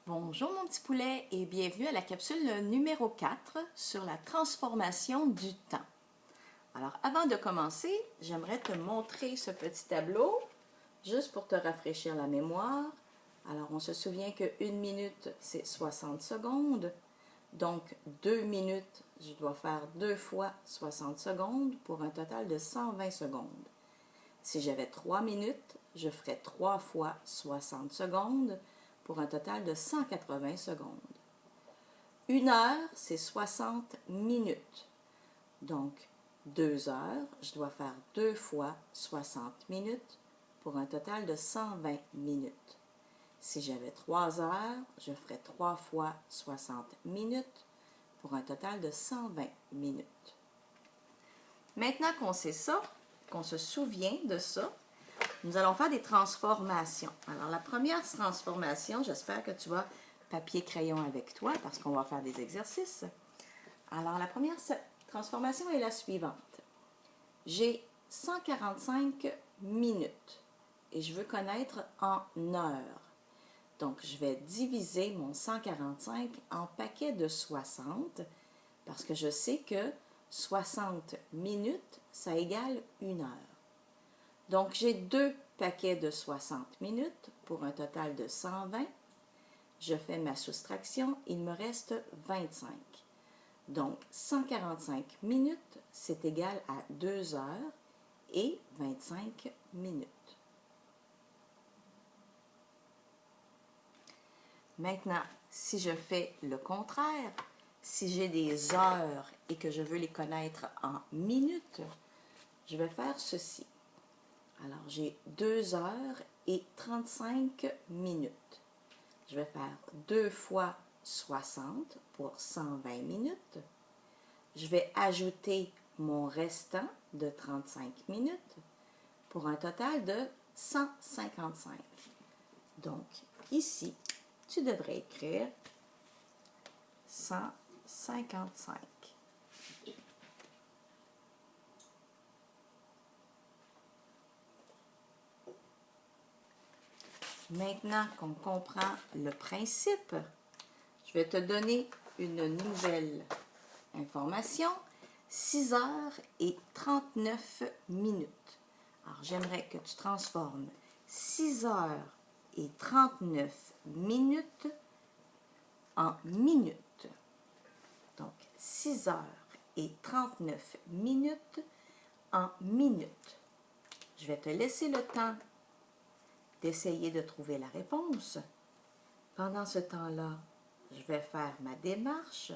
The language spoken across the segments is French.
Bonjour mon petit poulet et bienvenue à la capsule numéro 4 sur la transformation du temps. Alors avant de commencer, j'aimerais te montrer ce petit tableau juste pour te rafraîchir la mémoire. Alors on se souvient que 1 minute c'est 60 secondes, donc 2 minutes je dois faire 2 fois 60 secondes pour un total de 120 secondes. Si j'avais 3 minutes, je ferais 3 fois 60 secondes pour un total de 180 secondes. 1 heure, c'est 60 minutes. Donc, 2 heures, je dois faire 2 fois 60 minutes pour un total de 120 minutes. Si j'avais 3 heures, je ferais 3 fois 60 minutes pour un total de 120 minutes. Maintenant qu'on sait ça, qu'on se souvient de ça, nous allons faire des transformations. Alors, la première transformation, j'espère que tu as papier-crayon avec toi parce qu'on va faire des exercices. Alors, la première transformation est la suivante. J'ai 145 minutes et je veux connaître en heures. Donc, je vais diviser mon 145 en paquets de 60 parce que je sais que 60 minutes, ça égale 1 heure. Donc, j'ai 2 paquets de 60 minutes pour un total de 120. Je fais ma soustraction, il me reste 25. Donc, 145 minutes, c'est égal à 2 heures et 25 minutes. Maintenant, si je fais le contraire, si j'ai des heures et que je veux les connaître en minutes, je vais faire ceci. Alors, j'ai 2 heures et 35 minutes. Je vais faire 2 fois 60 pour 120 minutes. Je vais ajouter mon restant de 35 minutes pour un total de 155. Donc, ici, tu devrais écrire 155. Maintenant qu'on comprend le principe, je vais te donner une nouvelle information. 6 heures et 39 minutes. Alors, j'aimerais que tu transformes 6 heures et 39 minutes en minutes. Donc, 6 heures et 39 minutes en minutes. Je vais te laisser le temps d'essayer de trouver la réponse. Pendant ce temps-là, je vais faire ma démarche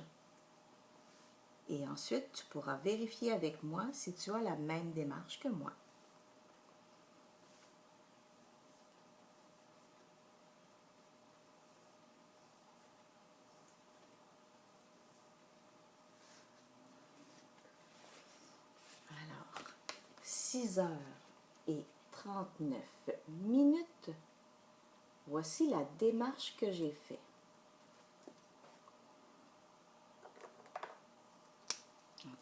et ensuite tu pourras vérifier avec moi si tu as la même démarche que moi. Alors, 6 heures et 39 minutes, voici la démarche que j'ai faite.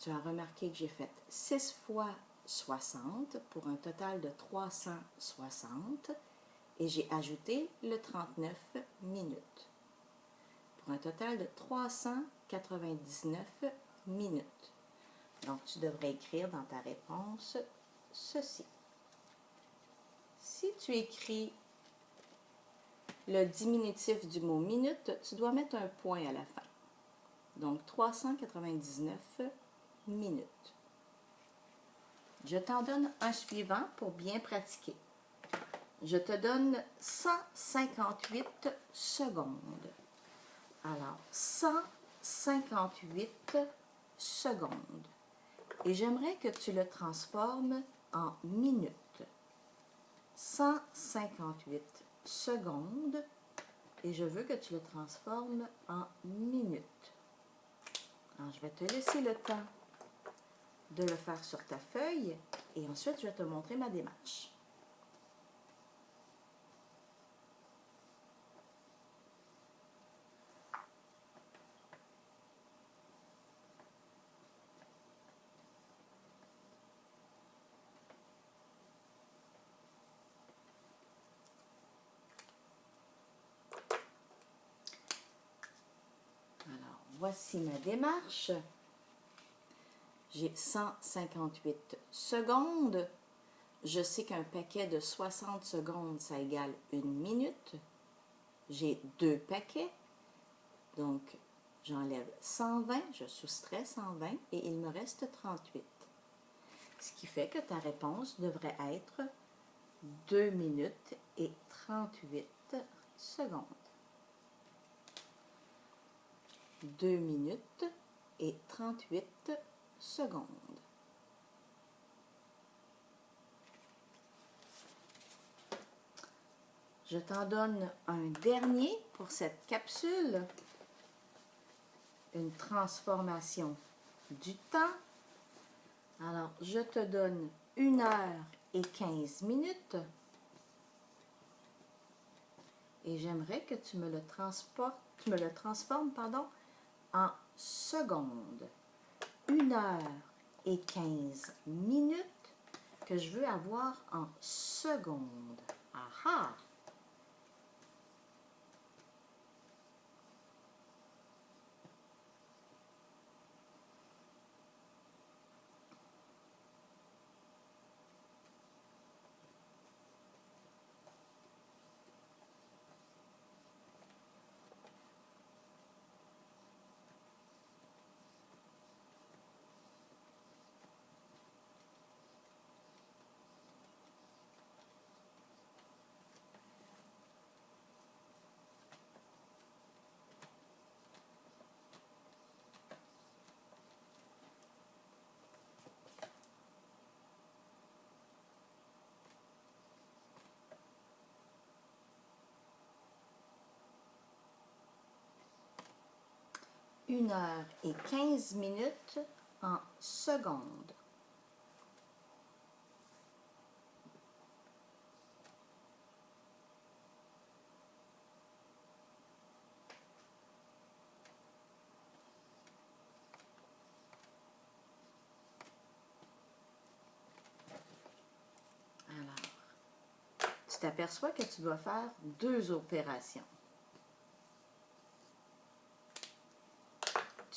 Tu as remarqué que j'ai fait 6 fois 60 pour un total de 360 et j'ai ajouté le 39 minutes pour un total de 399 minutes. Donc, tu devrais écrire dans ta réponse ceci. Si tu écris le diminutif du mot minute, tu dois mettre un point à la fin. Donc, 399 minutes. Je t'en donne un suivant pour bien pratiquer. Je te donne 158 secondes. Alors, 158 secondes. Et j'aimerais que tu le transformes en minutes. 158 secondes. Et je veux que tu le transformes en minutes. Alors, je vais te laisser le temps de le faire sur ta feuille et ensuite je vais te montrer ma démarche. voici ma démarche. J'ai 158 secondes. Je sais qu'un paquet de 60 secondes, ça égale 1 minute. J'ai 2 paquets. Donc, j'enlève 120, je soustrais 120 et il me reste 38. Ce qui fait que ta réponse devrait être 2 minutes et 38 secondes. 2 minutes et 38 secondes. Je t'en donne un dernier pour cette capsule. Une transformation du temps. Alors, je te donne 1 heure et 15 minutes. Et j'aimerais que tu me le transformes, en secondes. 1 heure et 15 minutes que je veux avoir en secondes. Aha! Une heure et 15 minutes en secondes. Alors, tu t'aperçois que tu dois faire 2 opérations.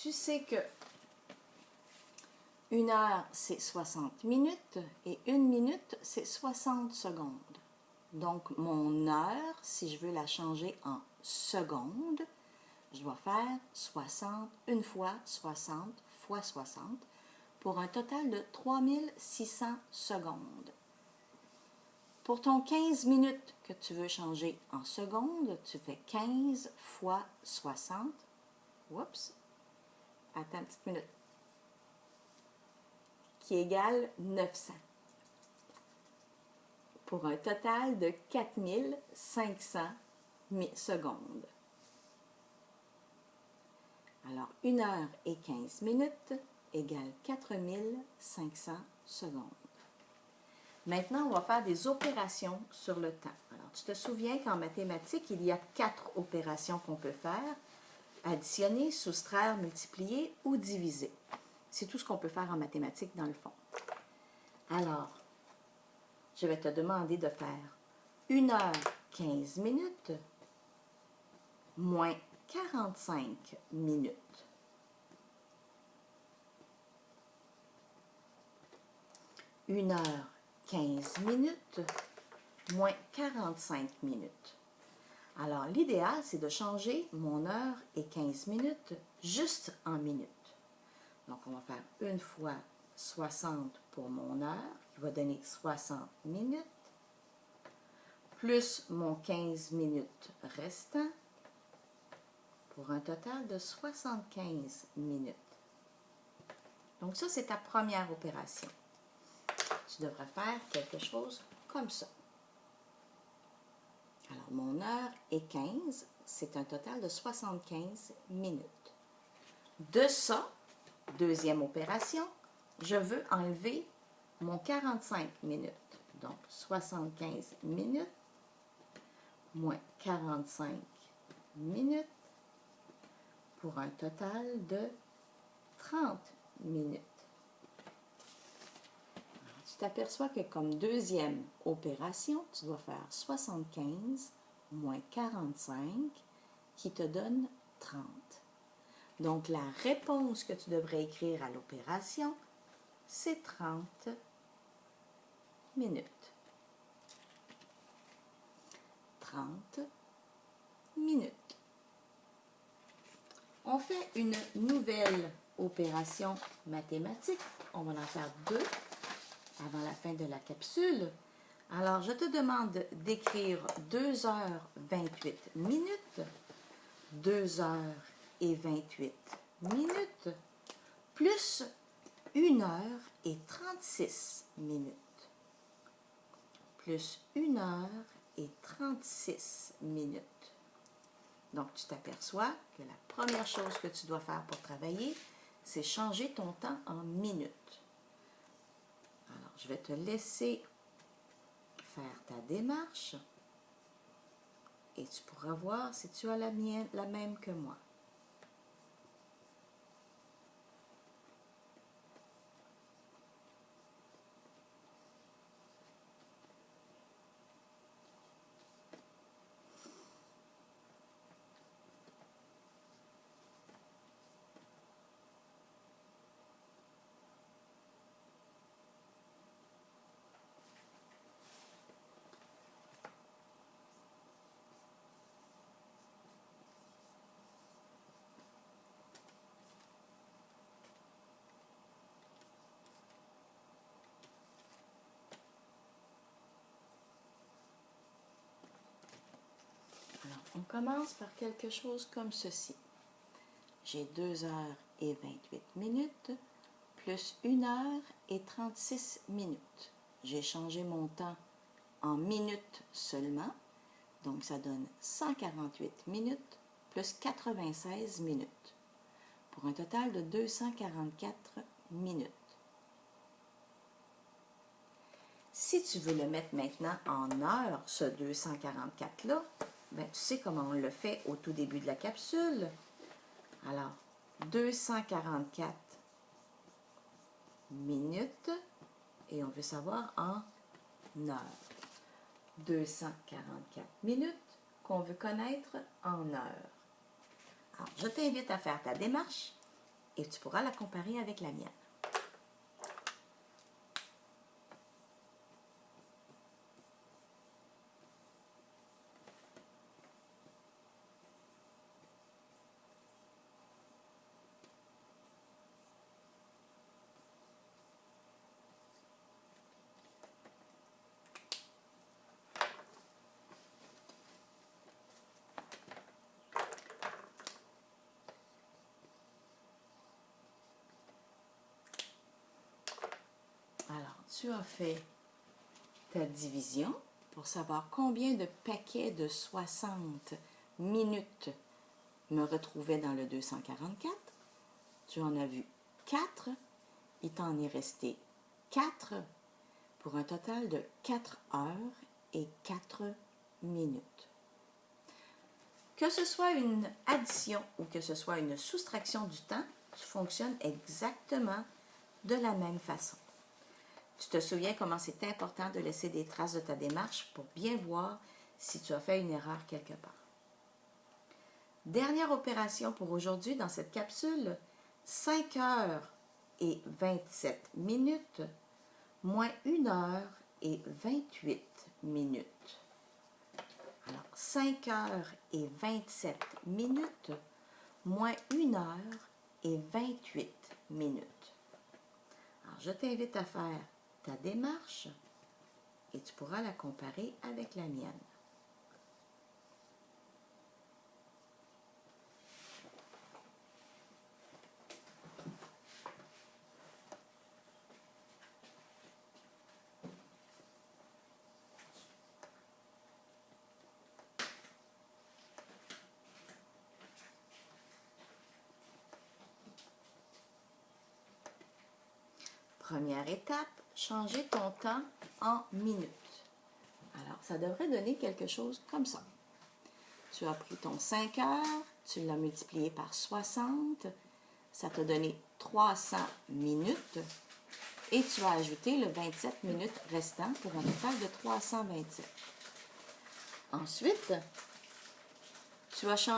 Tu sais que 1 heure, c'est 60 minutes et 1 minute, c'est 60 secondes. Donc, mon heure, si je veux la changer en secondes, je dois faire 60, 1 fois 60 fois 60 pour un total de 3600 secondes. Pour ton 15 minutes que tu veux changer en secondes, tu fais 15 fois 60. Oups! Attends une petite minute. Qui égale 900. Pour un total de 4500 secondes. Alors, 1 heure et 15 minutes égale 4500 secondes. Maintenant, on va faire des opérations sur le temps. Alors, tu te souviens qu'en mathématiques, il y a 4 opérations qu'on peut faire. Additionner, soustraire, multiplier ou diviser. C'est tout ce qu'on peut faire en mathématiques dans le fond. Alors, je vais te demander de faire 1 heure 15 minutes moins 45 minutes. Une heure 15 minutes moins 45 minutes. Alors, l'idéal, c'est de changer mon heure et 15 minutes juste en minutes. Donc, on va faire 1 fois 60 pour mon heure, qui va donner 60 minutes, plus mon 15 minutes restant, pour un total de 75 minutes. Donc, ça, c'est ta première opération. Tu devrais faire quelque chose comme ça. Alors, mon heure est 15, c'est un total de 75 minutes. De ça, deuxième opération, je veux enlever mon 45 minutes. Donc, 75 minutes moins 45 minutes pour un total de 30 minutes. Alors, tu t'aperçois que comme deuxième opération, tu dois faire 75 moins 45 qui te donne 30. Donc, la réponse que tu devrais écrire à l'opération, c'est 30 minutes. 30 minutes. On fait une nouvelle opération mathématique. On va en faire 2 avant la fin de la capsule. Alors, je te demande d'écrire 2h28 minutes, 2h28 minutes, plus 1h36 minutes, plus 1h36 minutes. Donc, tu t'aperçois que la première chose que tu dois faire pour travailler, c'est changer ton temps en minutes. Alors, je vais te laisser faire ta démarche et tu pourras voir si tu as la même que moi. Alors, on commence par quelque chose comme ceci. J'ai 2h28 minutes plus 1h36 minutes. J'ai changé mon temps en minutes seulement, donc ça donne 148 minutes plus 96 minutes, pour un total de 244 minutes. Si tu veux le mettre maintenant en heures, ce 244-là, ben, tu sais comment on le fait au tout début de la capsule. Alors, 244 minutes, et on veut savoir en heures. 244 minutes qu'on veut connaître en heures. Alors, je t'invite à faire ta démarche et tu pourras la comparer avec la mienne. Alors, tu as fait ta division pour savoir combien de paquets de 60 minutes me retrouvaient dans le 244. Tu en as vu 4. Il t'en est resté 4 pour un total de 4 heures et 4 minutes. Que ce soit une addition ou que ce soit une soustraction du temps, tu fonctionnes exactement de la même façon. Tu te souviens comment c'est important de laisser des traces de ta démarche pour bien voir si tu as fait une erreur quelque part. Dernière opération pour aujourd'hui dans cette capsule, 5 heures et 27 minutes moins 1 heure et 28 minutes. Alors, 5 heures et 27 minutes moins 1 heure et 28 minutes. Alors, je t'invite à faire ta démarche et tu pourras la comparer avec la mienne. Première étape, changer ton temps en minutes. Alors, ça devrait donner quelque chose comme ça. Tu as pris ton 5 heures, tu l'as multiplié par 60, ça t'a donné 300 minutes et tu as ajouté le 27 minutes restant pour un total de 327. Ensuite, tu as changé